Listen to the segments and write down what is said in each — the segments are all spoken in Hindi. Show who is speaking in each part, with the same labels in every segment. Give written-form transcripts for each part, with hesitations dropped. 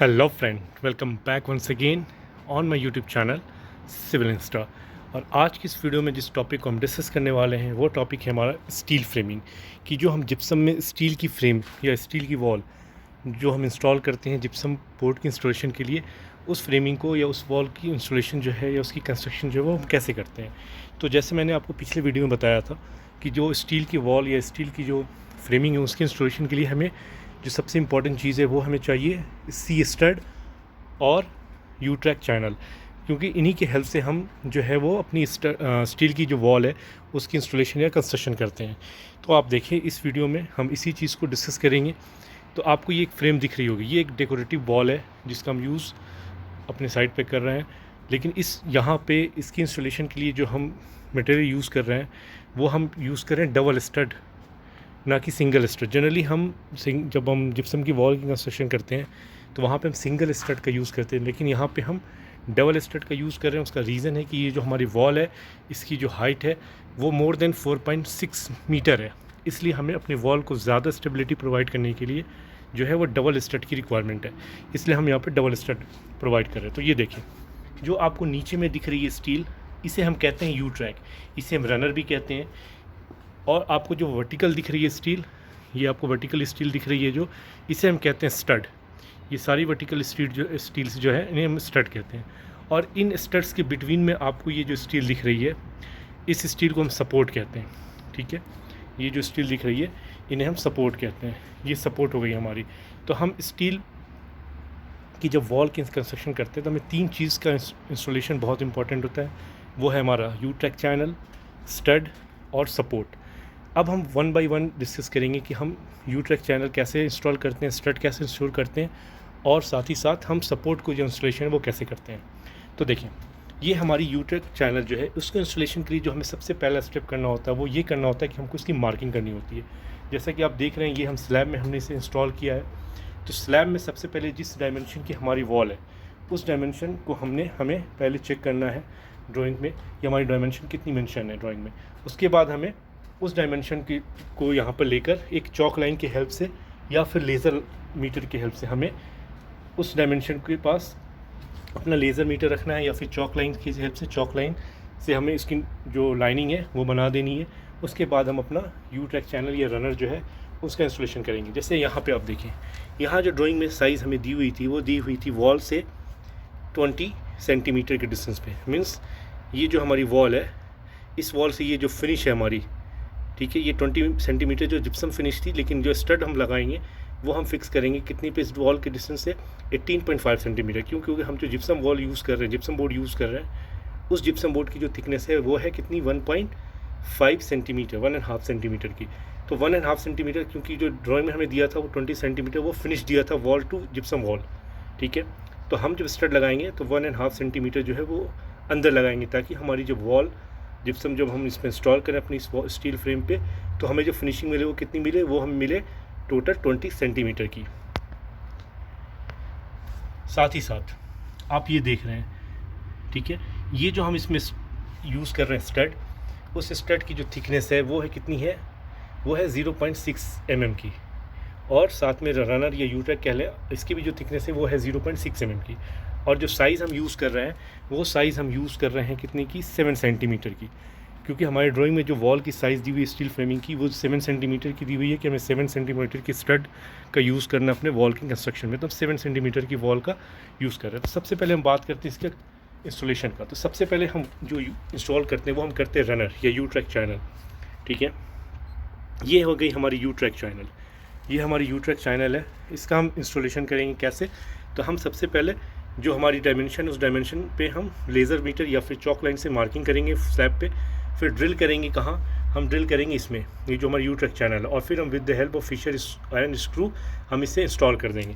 Speaker 1: Hello friend, welcome back once again on my YouTube channel Civil Insta. और आज की इस वीडियो में जिस टॉपिक को हम डिस्कस करने वाले हैं वो टॉपिक है हमारा स्टील फ्रेमिंग। कि जो हम जिप्सम में स्टील की फ्रेम या स्टील की वॉल जो हम इंस्टॉल करते हैं जिप्सम बोर्ड की इंस्टॉलेशन के लिए, उस फ्रेमिंग को या उस वॉल की इंस्टॉलेशन जो है या उसकी कंस्ट्रक्शन जो है वो हम कैसे करते हैं। तो जैसे मैंने आपको पिछले वीडियो में बताया था कि जो स्टील की वॉल या स्टील की जो फ्रेमिंग है उसकी इंस्टॉलेशन के लिए हमें जो सबसे इम्पॉर्टेंट चीज़ है वो हमें चाहिए सी स्टड और यू ट्रैक चैनल, क्योंकि इन्हीं की हेल्प से हम जो है वो अपनी स्टील की जो वॉल है उसकी इंस्टॉलेशन या कंस्ट्रक्शन करते हैं। तो आप देखिए इस वीडियो में हम इसी चीज़ को डिस्कस करेंगे। तो आपको ये एक फ्रेम दिख रही होगी, ये एक डेकोरेटिव वॉल है जिसका हम यूज़ अपने साइड पे कर रहे हैं। लेकिन इस यहाँ पे इसकी इंस्टॉलेशन के लिए जो हम मटेरियल यूज़ कर रहे हैं वो हम यूज़ कर रहे हैं डबल स्टड, ना कि सिंगल स्टड। जनरली हम जब हम जिप्सम की वॉल की कंस्ट्रक्शन करते हैं तो वहाँ पे हम सिंगल स्टड का यूज़ करते हैं, लेकिन यहाँ पे हम डबल स्टड का यूज़ कर रहे हैं। उसका रीज़न है कि ये जो हमारी वॉल है इसकी जो हाइट है वो मोर देन 4.6 मीटर है, इसलिए हमें अपनी वॉल को ज़्यादा स्टेबिलिटी प्रोवाइड करने के लिए जो है वो डबल स्टड की रिक्वायरमेंट है, इसलिए हम यहाँ पर डबल स्टड प्रोवाइड कर रहे हैं। तो ये देखिए जो आपको नीचे में दिख रही है स्टील, इसे हम कहते हैं यू ट्रैक, इसे हम रनर भी कहते हैं। और आपको जो वर्टिकल दिख रही है स्टील, ये आपको वर्टिकल स्टील दिख रही है जो, इसे हम कहते हैं स्टड। ये सारी वर्टिकल स्टील्स जो है इन्हें हम स्टड कहते हैं। और इन स्टड्स के बिटवीन में आपको ये जो स्टील दिख रही है इस स्टील को हम सपोर्ट कहते हैं। ठीक है, ये जो स्टील दिख रही है इन्हें हम सपोर्ट कहते हैं। ये सपोर्ट हो गई हमारी। तो हम स्टील की जब वॉल की कंस्ट्रक्शन करते हैं तो हमें तीन चीज़ का इंस्टॉलेशन बहुत इंपॉर्टेंट होता है। वो है हमारा यू ट्रैक चैनल, स्टड और सपोर्ट। अब हम वन बाय वन डिस्कस करेंगे कि हम यू ट्रैक चैनल कैसे इंस्टॉल करते हैं, स्टड कैसे इंस्टॉल करते हैं, और साथ ही साथ हम सपोर्ट को जो इंस्टॉलेशन है वो कैसे करते हैं। तो देखिए ये हमारी यू ट्रैक चैनल जो है उसको इंस्टॉलेशन के लिए जो हमें सबसे पहला स्टेप करना होता है वो ये करना होता है कि हमको इसकी मार्किंग करनी होती है। जैसा कि आप देख रहे हैं ये हम स्लैब में हमने इसे इंस्टॉल किया है। तो स्लैब में सबसे पहले जिस डायमेंशन की हमारी वॉल है उस डायमेंशन को हमें पहले चेक करना है ड्राइंग में कि हमारी डायमेंशन कितनी मेंशन है ड्राइंग में। उसके बाद हमें उस डायमेंशन की को यहाँ पर लेकर एक चॉक लाइन की हेल्प से या फिर लेज़र मीटर की हेल्प से हमें उस डायमेंशन के पास अपना लेज़र मीटर रखना है, या फिर चॉक लाइन की हेल्प से चॉक लाइन से हमें इसकी जो लाइनिंग है वो बना देनी है। उसके बाद हम अपना यू ट्रैक चैनल या रनर जो है उसका इंस्टॉलेशन करेंगे। जैसे यहाँ पे आप देखें, यहाँ जो ड्राइंग में साइज़ हमें दी हुई थी वो दी हुई थी वॉल से 20 सेंटीमीटर के डिस्टेंस पे। मीन्स ये जो हमारी वॉल है इस वॉल से ये जो फिनिश है हमारी, ठीक है, ये 20 सेंटीमीटर जो जिप्सम फिनिश थी, लेकिन जो स्टड हम लगाएंगे वो हम फिक्स करेंगे कितनी पे इस वॉल के डिस्टेंस से 18.5 सेंटीमीटर। क्योंकि हम जो जिप्सम वॉल यूज़ कर रहे हैं, जिप्सम बोर्ड यूज़ कर रहे हैं, उस जिप्सम बोर्ड की जो थिकनेस है वो है कितनी 1.5 सेंटीमीटर, 1.5 सेंटीमीटर की। तो 1.5 सेंटीमीटर, क्योंकि जो ड्राइंग में हमें दिया था वो 20 सेंटीमीटर वो फिनिश दिया था वॉल टू जिप्सम वॉल। ठीक है, तो हम जब स्टड लगाएंगे तो 1.5 सेंटीमीटर जो है वो अंदर लगाएंगे, ताकि हमारी जो वॉल जिप्सम जब हम इसमें इंस्टॉल करें अपनी स्टील फ्रेम पे तो हमें जो फिनिशिंग मिले वो कितनी मिले, वो हमें मिले टोटल 20 सेंटीमीटर की। साथ ही साथ आप ये देख रहे हैं, ठीक है, ये जो हम इसमें यूज़ कर रहे हैं स्टड, उस स्टड की जो थिकनेस है वो है कितनी है, वो है 0.6 mm की। और साथ में रनर या यू ट्रैक कह लें, इसकी भी जो थिकनेस है वो है 0.6 mm की। और जो साइज़ हम यूज़ कर रहे हैं वो साइज़ हम यूज़ कर रहे हैं कितनी की, 7 सेंटीमीटर की। क्योंकि हमारे ड्राइंग में जो वॉल की साइज़ दी हुई है स्टील फ्रेमिंग की वो 7 सेंटीमीटर की दी हुई है कि हमें 7 सेंटीमीटर की स्टड का यूज़ करना अपने वॉल की कंस्ट्रक्शन में। तो हम 7 सेंटीमीटर की वॉल का यूज़ कर रहे हैं। तो सबसे पहले हम बात करते हैं इसके इंस्टॉलेशन का। तो सबसे पहले हम जो इंस्टॉल करते हैं वो हम करते हैं रनर या यू ट्रैक चैनल। ठीक है, ये हो गई हमारी यू ट्रैक चैनल, ये हमारी यू ट्रैक चैनल है। इसका हम इंस्टॉलेशन करेंगे कैसे, तो हम सबसे पहले जो हमारी डायमेंशन उस डायमेंशन पे हम लेज़र मीटर या फिर चॉक लाइन से मार्किंग करेंगे स्लैब पे। फिर ड्रिल करेंगे, कहाँ हम ड्रिल करेंगे, इसमें, ये जो हमारा यू ट्रैक चैनल है। और फिर हम with the help of fisher iron screw हम इसे इंस्टॉल कर देंगे।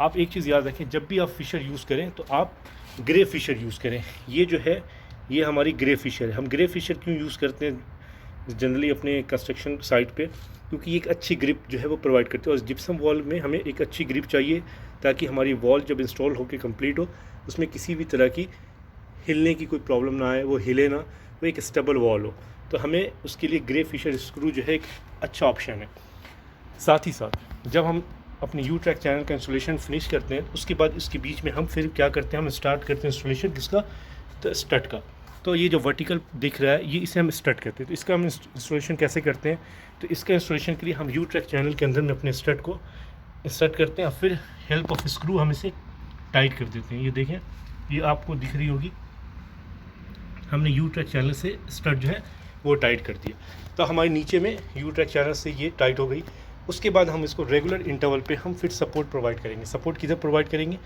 Speaker 1: आप एक चीज़ याद रखें, जब भी आप फिशर यूज़ करें तो आप ग्रे फिशर यूज़ करें। ये जो है ये हमारी ग्रे फिशर है। हम ग्रे फिशर क्यों यूज़ करते हैं जनरली अपने कंस्ट्रक्शन साइट पे, क्योंकि एक अच्छी ग्रिप जो है वो प्रोवाइड करती है। और जिप्सम वॉल में हमें एक अच्छी ग्रिप चाहिए ताकि हमारी वॉल जब इंस्टॉल होकर कंप्लीट हो उसमें किसी भी तरह की हिलने की कोई प्रॉब्लम ना आए, वो हिले ना, वो एक स्टेबल वॉल हो। तो हमें उसके लिए ग्रे फिशर स्क्रू जो है एक अच्छा ऑप्शन है। साथ ही साथ जब हम अपनी यू ट्रैक चैनल का इंस्टॉलेशन फिनिश करते हैं, उसके बाद इसके बीच में हम फिर क्या करते हैं, हम स्टार्ट करते हैं इंस्टॉलेशन किसका, तो स्टड का। तो ये जो वर्टिकल दिख रहा है ये इसे हम स्टड कहते हैं। तो इसका हम इंस्टॉलेशन कैसे करते हैं, तो इसका इंस्टॉलेशन के लिए हम यू ट्रैक चैनल के अंदर में अपने स्टड को इंसर्ट करते हैं और फिर हेल्प ऑफ स्क्रू हम इसे टाइट कर देते हैं। ये देखें, ये आपको दिख रही होगी, हमने यू ट्रैक चैनल से स्टड जो है वो टाइट कर दिया। तो हमारे नीचे में यू ट्रैक चैनल से ये टाइट हो गई। उसके बाद हम इसको रेगुलर इंटरवल पे हम फिर सपोर्ट प्रोवाइड करेंगे। सपोर्ट किधर प्रोवाइड करेंगे,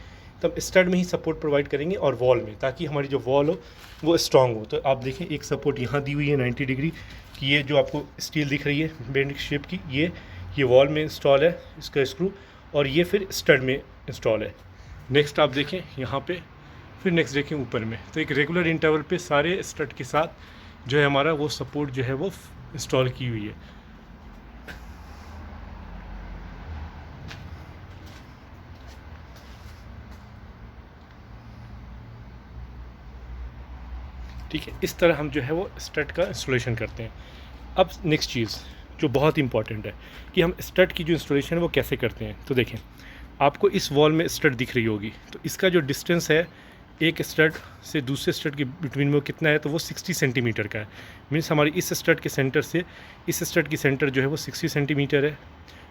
Speaker 1: तब स्टड में ही सपोर्ट प्रोवाइड करेंगे और वॉल में, ताकि हमारी जो वॉल हो वो स्ट्रांग हो। तो आप देखें एक सपोर्ट यहाँ दी हुई है 90 डिग्री की, ये जो आपको स्टील दिख रही है बेंड शेप की, ये वॉल में इंस्टॉल है इसका स्क्रू, और ये फिर स्टड में इंस्टॉल है। नेक्स्ट आप देखें यहाँ पे, फिर नेक्स्ट देखें ऊपर में। तो एक रेगुलर इंटरवल पे सारे स्टड के साथ जो है हमारा वो सपोर्ट जो है वो इंस्टॉल की हुई है। ठीक है, इस तरह हम जो है वो स्टड का इंस्टॉलेशन करते हैं। अब नेक्स्ट चीज़ जो बहुत इंपॉर्टेंट है कि हम स्टड की जो इंस्टॉलेशन है वो कैसे करते हैं। तो देखें, आपको इस वॉल में स्टड दिख रही होगी, तो इसका जो डिस्टेंस है एक स्टड से दूसरे स्टड के बिटवीन में वो कितना है, तो वो 60 सेंटीमीटर का है। मीन्स हमारी इस स्टड के सेंटर से इस स्टड की सेंटर जो है वो 60 सेंटीमीटर है,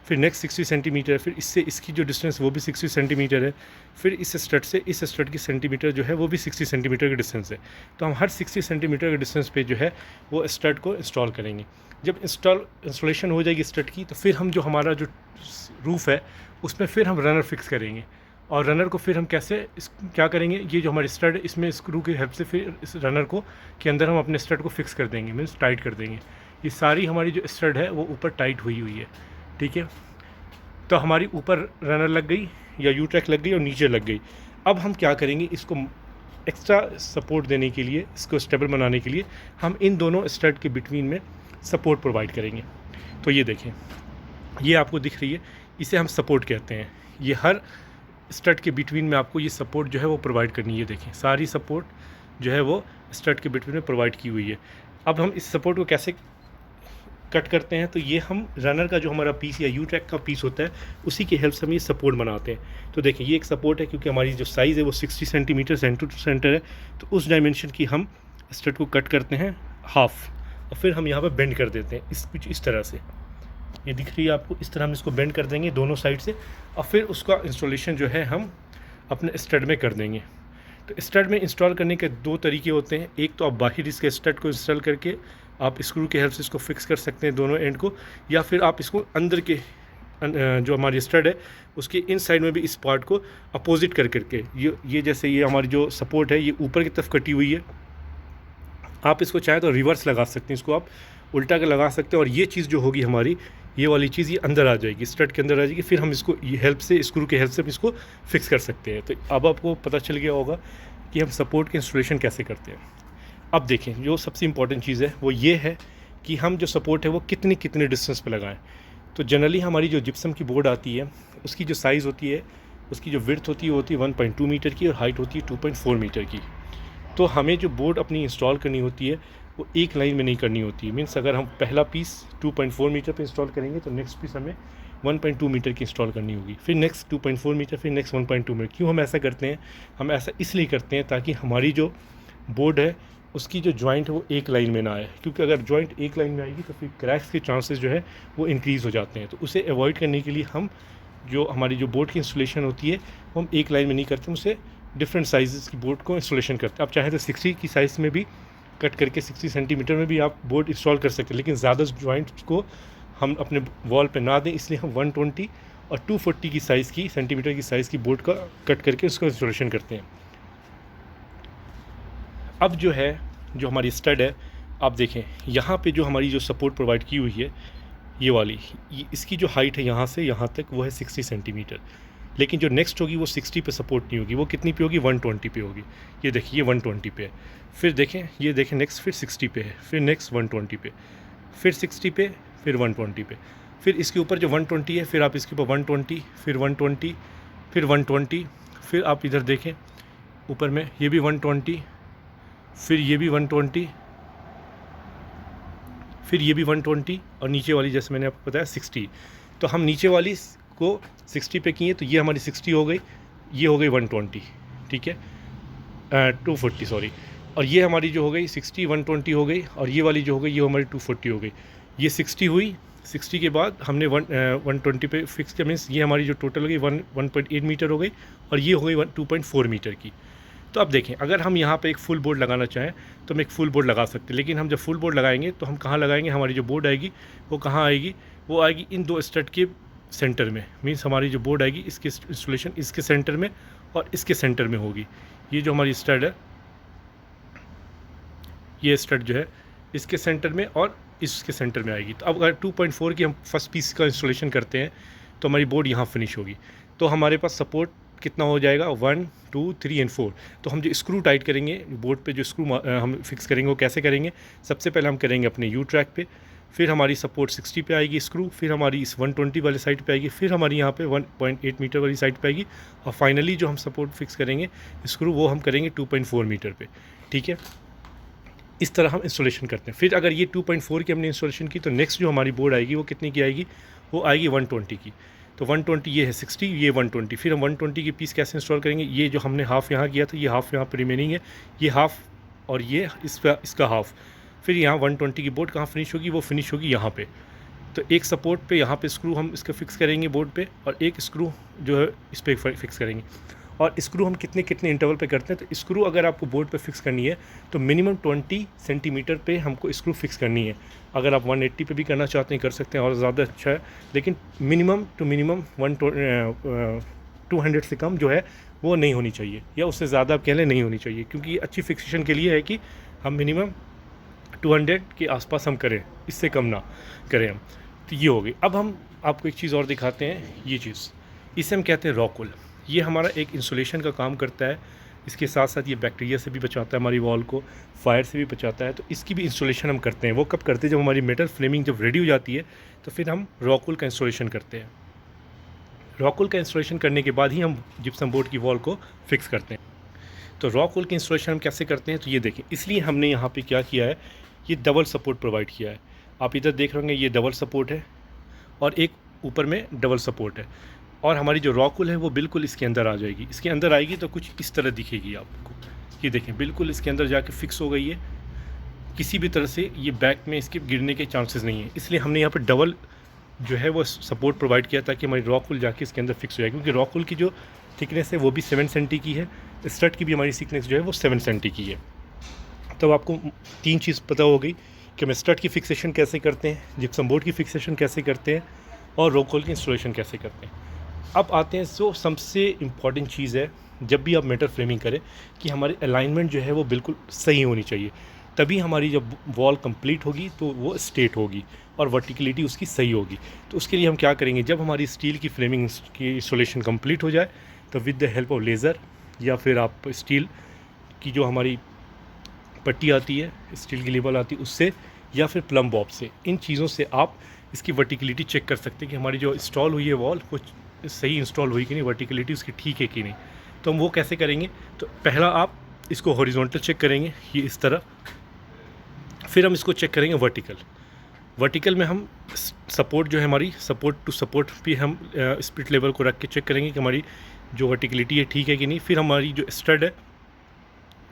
Speaker 1: फिर नेक्स्ट 60 सेंटीमीटर है, फिर इससे इसकी जो डिस्टेंस वो भी 60 सेंटीमीटर है, फिर इस स्टड से इस स्टड की सेंटीमीटर जो है वो भी 60 सेंटीमीटर का डिस्टेंस है। तो हम हर 60 सेंटीमीटर के डिस्टेंस पे जो है वो स्टड को इंस्टॉल करेंगे। जब इंस्टॉलेशन हो जाएगी स्टड की, तो फिर हम जो हमारा जो रूफ़ है उसमें फिर हम रनर फिक्स करेंगे। और रनर को फिर हम क्या करेंगे, ये जो हमारी स्टड है इसमें स्क्रू की हेल्प से फिर इस रनर को के अंदर हम अपने स्टड को फिक्स कर देंगे, मीन्स टाइट कर देंगे। ये सारी हमारी जो स्टड है वो ऊपर टाइट हुई है। ठीक है, तो हमारी ऊपर रनर लग गई या यू ट्रैक लग गई और नीचे लग गई। अब हम क्या करेंगे, इसको एक्स्ट्रा सपोर्ट देने के लिए, इसको स्टेबल बनाने के लिए हम इन दोनों स्टड के बिटवीन में सपोर्ट प्रोवाइड करेंगे। तो ये देखें, ये आपको दिख रही है, इसे हम सपोर्ट कहते हैं। ये हर स्टड के बिटवीन में आपको ये सपोर्ट जो है वो प्रोवाइड करनी है। देखें, सारी सपोर्ट जो है वो स्टड के बिटवीन में प्रोवाइड की हुई है। अब हम इस सपोर्ट को कैसे कट करते हैं, तो ये हम रनर का जो हमारा पीस या यू ट्रैक का पीस होता है उसी की हेल्प से हम ये सपोर्ट बनाते हैं। तो देखिए, ये एक सपोर्ट है, क्योंकि हमारी जो साइज़ है वो 60 सेंटीमीटर सेंटर टू सेंटर है, तो उस डायमेंशन की हम स्टड को कट करते हैं हाफ, और फिर हम यहाँ पर बेंड कर देते हैं इस तरह से। ये दिख रही है आपको, इस तरह हम इसको बेंड कर देंगे दोनों साइड से, और फिर उसका इंस्टॉलेशन जो है हम अपने स्टड में कर देंगे। तो स्टड में इंस्टॉल करने के दो तरीके होते हैं। एक तो आप बाहर इसके स्टड को इंस्टॉल करके आप स्क्रू के हेल्प से इसको फिक्स कर सकते हैं दोनों एंड को, या फिर आप इसको अंदर के जो हमारी स्टड है उसके इन साइड में भी इस पार्ट को अपोजिट कर करके, ये जैसे ये हमारी जो सपोर्ट है ये ऊपर की तरफ कटी हुई है, आप इसको चाहें तो रिवर्स लगा सकते हैं, इसको आप उल्टा कर लगा सकते हैं, और ये चीज़ जो होगी हमारी, ये वाली चीज़ ये अंदर आ जाएगी, स्टड के अंदर आ जाएगी। फिर हम इसको ये हेल्प से, स्क्रू के हेल्प से इसको फिक्स कर सकते हैं। तो अब आपको पता चल गया होगा कि हम सपोर्ट के इंस्टॉलेशन कैसे करते हैं। अब देखें, जो सबसे इम्पॉर्टेंट चीज़ है वो ये है कि हम जो सपोर्ट है वो कितने डिस्टेंस पे लगाएं। तो जनरली हमारी जो जिप्सम की बोर्ड आती है उसकी जो साइज़ होती है, उसकी जो विड्थ होती है वो होती है 1.2 मीटर की, और हाइट होती है 2.4 मीटर की। तो हमें जो बोर्ड अपनी इंस्टॉल करनी होती है वो एक लाइन में नहीं करनी होती है। मीन्स अगर हम पहला पीस 2.4 मीटर पे इंस्टॉल करेंगे तो नेक्स्ट पीस हमें 1.2 मीटर की इंस्टॉल करनी होगी, फिर नेक्स्ट 2.4 मीटर, फिर नेक्स्ट 1.2 मीटर। क्यों हम ऐसा करते हैं, हम ऐसा इसलिए करते हैं ताकि हमारी जो बोर्ड है उसकी जो जॉइंट है वो एक लाइन में ना आए, क्योंकि अगर जॉइंट एक लाइन में आएगी तो फिर क्रैक्स के चांसेस जो है वो इंक्रीज़ हो जाते हैं। तो उसे अवॉइड करने के लिए हम जो हमारी जो बोर्ड की इंस्टॉलेशन होती है वो हम एक लाइन में नहीं करते, उसे डिफरेंट साइज़ की बोर्ड को इंस्टॉलेशन करते हैं। आप चाहें तो 60 की साइज़ में भी कट करके 60 सेंटीमीटर में भी आप बोर्ड इंस्टॉल कर सकते हैं, लेकिन ज़्यादा जॉइंट्स को हम अपने वॉल पे ना दें, इसलिए हम 120 और 240 की साइज़ की सेंटीमीटर की साइज़ की बोर्ड का कट करके उसका इंस्टॉलेशन करते हैं। अब जो है, जो हमारी स्टड है, आप देखें यहाँ पे जो हमारी जो सपोर्ट प्रोवाइड की हुई है ये वाली, इसकी जो हाइट है यहाँ से यहाँ तक वो है 60 सेंटीमीटर, लेकिन जो नेक्स्ट होगी वो 60 पे सपोर्ट नहीं होगी, वो कितनी पे होगी, 120 पे होगी। ये देखिए, ये 120 पे है, फिर देखें, ये देखें नेक्स्ट फिर 60 पे है, फिर नेक्स्ट 120 पे, फिर 60 पे, फिर 120 पे, फिर इसके ऊपर जो 120 है, फिर आप इसके ऊपर 120, फिर 120, फिर 120, फिर आप इधर देखें ऊपर में ये भी 120, फिर ये भी 120, फिर ये भी 120, और नीचे वाली जैसे मैंने आपको बताया 60। तो हम नीचे वाली को 60 पे की है, तो ये हमारी 60 हो गई, ये हो गई 120, ठीक है, 240 सॉरी, और ये हमारी जो हो गई 60 120 हो गई, और ये वाली जो हो गई ये हमारी 240 हो गई। ये 60 हुई, 60 के बाद हमने 120 पे फिक्स किया, मीन्स ये हमारी जो टोटल हो गई 1.8 मीटर हो गई, और ये हो गई 2.4 मीटर की। तो अब देखें, अगर हम यहाँ पे एक फुल बोर्ड लगाना चाहें तो हम एक फुल बोर्ड लगा सकते हैं, लेकिन हम जब फुल बोर्ड लगाएंगे तो हम कहाँ लगाएंगे, हमारी जो बोर्ड आएगी वो कहाँ आएगी, वो आएगी इन दो स्टड के सेंटर में। मीन्स हमारी जो बोर्ड आएगी इसके इंस्टॉलेशन इसके सेंटर में और इसके सेंटर में होगी। ये जो हमारी स्टड है, ये स्टड जो है इसके सेंटर में और इसके सेंटर में आएगी। तो अब अगर 2.4 की हम फर्स्ट पीस का इंस्टॉलेशन करते हैं तो हमारी बोर्ड यहाँ फिनिश होगी। तो हमारे पास सपोर्ट कितना हो जाएगा, 1 2 3 एंड 4। तो हम जो स्क्रू टाइट करेंगे बोर्ड पे, जो स्क्रू हम फिक्स करेंगे वो कैसे करेंगे, सबसे पहले हम करेंगे अपने यू ट्रैक पे, फिर हमारी सपोर्ट 60 पे आएगी स्क्रू, फिर हमारी इस 120 वाली साइड पे आएगी, फिर हमारी यहाँ पे 1.8 मीटर वाली साइड पे आएगी, और फाइनली जो हम सपोर्ट फिक्स करेंगे स्क्रू वो हम करेंगे 2.4 मीटर पे, ठीक है। इस तरह हम इंस्टॉलेशन करते हैं। फिर अगर ये 2.4 की हमने इंस्टॉलेशन की तो नेक्स्ट जो हमारी बोर्ड आएगी वो कितनी की आएगी, वो आएगी 120 की। तो 120 ये है 60, ये 120, फिर हम 120 की पीस कैसे इंस्टॉल करेंगे, ये जो हमने हाफ़ यहाँ किया था ये हाफ़ यहाँ पर रिमेनिंग है, ये हाफ़ और ये इसका हाफ़। फिर यहाँ 120 की बोर्ड कहाँ फिनिश होगी, वो फिनिश होगी यहाँ पे। तो एक सपोर्ट पे यहाँ पे स्क्रू हम इसका फिक्स करेंगे बोर्ड पे, और एक स्क्रू जो है इस पर फिक्स करेंगे। और स्क्रू हम कितने कितने इंटरवल पे करते हैं, तो स्क्रू अगर आपको बोर्ड पे फिक्स करनी है तो मिनिमम 20 सेंटीमीटर पे हमको स्क्रू फिक्स करनी है। अगर आप 180 पे भी करना चाहते हैं कर सकते हैं और ज़्यादा अच्छा है, लेकिन मिनिमम टू मिनिमम 200 से कम जो है वो नहीं होनी चाहिए, या उससे ज़्यादा आप कह लें नहीं होनी चाहिए, क्योंकि अच्छी फिक्सेशन के लिए है कि हम मिनिमम 200 के आसपास हम करें, इससे कम ना करें हम। तो ये हो गई। अब हम आपको एक चीज़ और दिखाते हैं, ये चीज़ इसे हम कहते हैं रॉकुल। ये हमारा एक इंसुलेशन का काम करता है, इसके साथ साथ ये बैक्टीरिया से भी बचाता है हमारी वॉल को, फायर से भी बचाता है। तो इसकी भी इंस्टॉलेशन हम करते हैं। वो कब करते हैं, जब हमारी मेटल फ्रेमिंग जब रेडी हो जाती है तो फिर हम रॉकुल का इंस्टॉलेशन करते हैं। रॉकुल का इंस्टॉलेशन करने के बाद ही हम जिप्सम बोर्ड की वॉल को फिक्स करते हैं। तो रॉकुल की इंस्टॉलेशन हम कैसे करते हैं, तो ये देखें, इसलिए हमने यहाँ पे क्या किया है, ये डबल सपोर्ट प्रोवाइड किया है। आप इधर देख रहे होंगे ये डबल सपोर्ट है और एक ऊपर में डबल सपोर्ट है, और हमारी जो रॉकुल है वो बिल्कुल इसके अंदर आ जाएगी। इसके अंदर आएगी तो कुछ इस तरह दिखेगी आपको, ये देखें बिल्कुल इसके अंदर जाके फिक्स हो गई है, किसी भी तरह से ये बैक में इसके गिरने के चांसेस नहीं है। इसलिए हमने यहाँ पर डबल जो है वो सपोर्ट प्रोवाइड किया ताकि हमारी रॉकुल जाके इसके अंदर फिक्स हो जाए, क्योंकि रॉकुल की जो थिकनेस है वो भी 7 सेंटी की है, स्टड की भी हमारी थिकनेस जो है वो 7 सेंटी की है। तो आपको 3 चीज़ पता हो गई कि हम स्टड की फिक्सेशन कैसे करते हैं, जिप्सम बोर्ड की फिक्सेशन कैसे करते हैं, और रॉकुल की इंस्टॉलेशन कैसे करते हैं। अब आते हैं जो सबसे इम्पॉर्टेंट चीज़ है जब भी आप मेटल फ्रेमिंग करें, कि हमारी अलाइनमेंट जो है वो बिल्कुल सही होनी चाहिए, तभी हमारी जब वॉल कंप्लीट होगी तो वो स्ट्रेट होगी और वर्टिकलिटी उसकी सही होगी। तो उसके लिए हम क्या करेंगे, जब हमारी स्टील की फ्रेमिंग की इंस्टॉलेशन कंप्लीट हो जाए तो with the help of laser, या फिर आप स्टील की जो हमारी पट्टी आती है, स्टील की लेबल आती है उससे, या फिर प्लम बॉब से, इन चीज़ों से आप इसकी वर्टिकलिटी चेक कर सकते हैं कि हमारी जो इंस्टॉल हुई है वॉल वो सही इंस्टॉल हुई कि नहीं, वर्टिकलिटी उसकी ठीक है कि नहीं। तो हम वो कैसे करेंगे, तो पहला आप इसको हॉरिजॉन्टल चेक करेंगे, ये इस तरह, फिर हम इसको चेक करेंगे वर्टिकल में हम सपोर्ट जो है हमारी सपोर्ट टू सपोर्ट भी हम स्पिरिट लेवल को रख के चेक करेंगे कि हमारी जो वर्टिकलिटी है ठीक है कि नहीं। फिर हमारी जो स्टड है,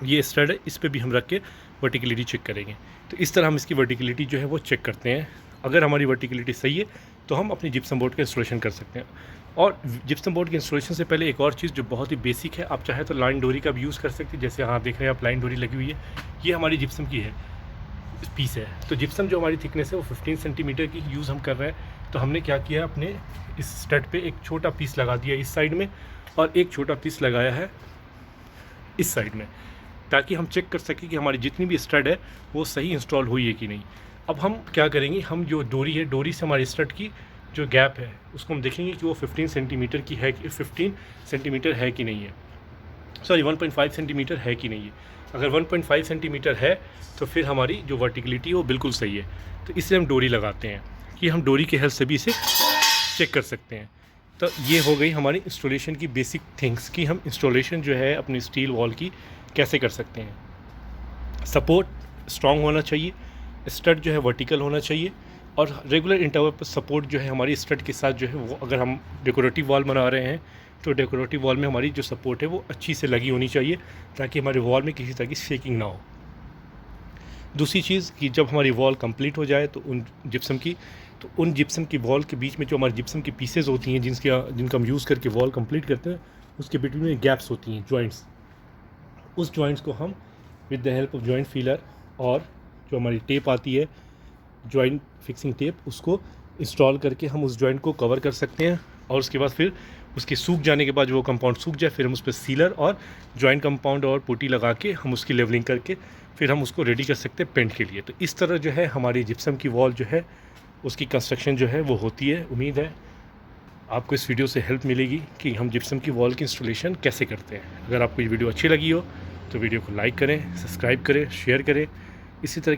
Speaker 1: ये स्टड है, इस पर भी हम रख के वर्टिकलिटी चेक करेंगे। तो इस तरह हम इसकी वर्टिकलिटी जो है वो चेक करते हैं। अगर हमारी वर्टिकलिटी सही है तो हम अपनी जिप्सम बोर्ड का इंस्टॉलेशन कर सकते हैं। और जिप्सम बोर्ड के इंस्टॉलेशन से पहले एक और चीज़ जो बहुत ही बेसिक है, आप चाहे तो लाइन डोरी का भी यूज़ कर सकते हैं, जैसे यहाँ देख रहे हैं आप लाइन डोरी लगी हुई है, ये हमारी जिप्सम की है पीस है। तो जिप्सम जो हमारी थिकनेस है वो 15 सेंटीमीटर की यूज़ हम कर रहे हैं। तो हमने क्या किया, अपने इस स्टड पे एक छोटा पीस लगा दिया इस साइड में, और एक छोटा पीस लगाया है इस साइड में, ताकि हम चेक कर सकें कि हमारी जितनी भी स्टड है वो सही इंस्टॉल हुई है कि नहीं। अब हम क्या करेंगे, हम जो डोरी है, डोरी से हमारी स्टड की जो गैप है उसको हम देखेंगे कि वो 15 सेंटीमीटर की है, 15 सेंटीमीटर है कि नहीं है, सॉरी 1.5 सेंटीमीटर है कि नहीं है। अगर 1.5 सेंटीमीटर है तो फिर हमारी जो वर्टिकलिटी है वो बिल्कुल सही है। तो इसलिए हम डोरी लगाते हैं कि हम डोरी के हेल्प से भी इसे चेक कर सकते हैं। तो ये हो गई हमारी इंस्टॉलेशन की बेसिक थिंग्स कि हम इंस्टॉलेशन जो है अपनी स्टील वॉल की कैसे कर सकते हैं। सपोर्ट स्ट्रॉन्ग होना चाहिए, स्टड जो है वर्टिकल होना चाहिए, और रेगुलर इंटरवल पर सपोर्ट जो है हमारी स्टड के साथ जो है वो, अगर हम डेकोरेटिव वॉल बना रहे हैं तो डेकोरेटिव वॉल में हमारी जो सपोर्ट है वो अच्छी से लगी होनी चाहिए, ताकि हमारे वॉल में किसी तरह की शेकिंग ना हो। दूसरी चीज़ कि जब हमारी वॉल कंप्लीट हो जाए तो उन जिप्सम की वॉल के बीच में जो हमारी जिप्सम की पीसेज होती हैं जिनका हम यूज़ करके वॉल कंप्लीट करते हैं, उसके बिटवीन में गैप्स होती हैं, जॉइंट्स, उस जॉइंट्स को हम with the help of joint feeler और जो हमारी टेप आती है जॉइंट फिक्सिंग टेप, उसको इंस्टॉल करके हम उस जॉइंट को कवर कर सकते हैं। और उसके बाद फिर उसके सूख जाने के बाद जो वो कंपाउंड सूख जाए, फिर हम उस पर सीलर और जॉइंट कंपाउंड और पुट्टी लगा के हम उसकी लेवलिंग करके फिर हम उसको रेडी कर सकते हैं पेंट के लिए। तो इस तरह जो है हमारी जिप्सम की वॉल जो है उसकी कंस्ट्रक्शन जो है वो होती है। उम्मीद है आपको इस वीडियो से हेल्प मिलेगी कि हम जिप्सम की वॉल की इंस्टॉलेशन कैसे करते हैं। अगर आपको ये वीडियो अच्छी लगी हो तो वीडियो को लाइक करें, सब्सक्राइब करें, शेयर करें। इसी तरह